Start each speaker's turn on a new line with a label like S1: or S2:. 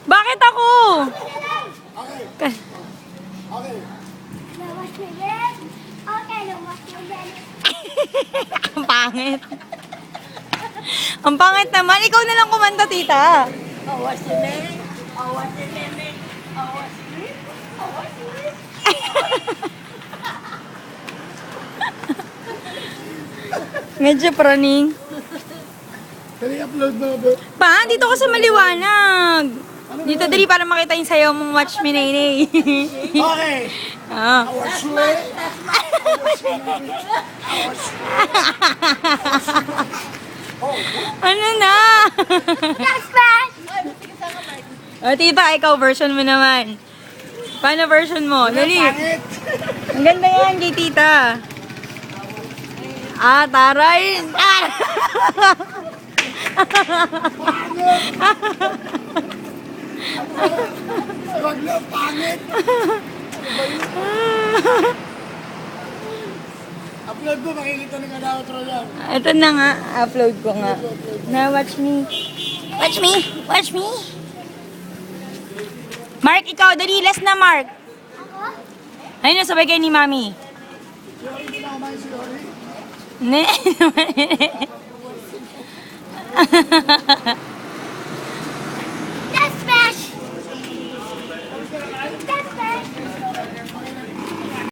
S1: Bakit ako?
S2: Okay. Okay.
S1: Ang pangit. Ang pangit naman. Ikaw na lang kumanta, tita. Medyo praning.
S2: Dali upload mo ba?
S1: Pa, dito ka sa maliwanag. Dito dali para makita yung sayaw mong Watch Me Nene.
S2: Okay.
S1: Ah. Ano na? O, tita, ikaw version mo naman. Paano version mo? Dali.
S2: Pangit.
S1: Ang ganda yan kay tita. Ah, taray. Ah!
S2: Wag na, pangit. Upload mo, makikita na ka na outro yan.
S1: Ito na nga, upload ko nga. Na, watch me. Watch me. Watch me. Mark, ikaw, dali, last na, Mark. Ayun, sabay kayo ni Mami.
S2: Hindi na kumain si Lori.
S1: Ne,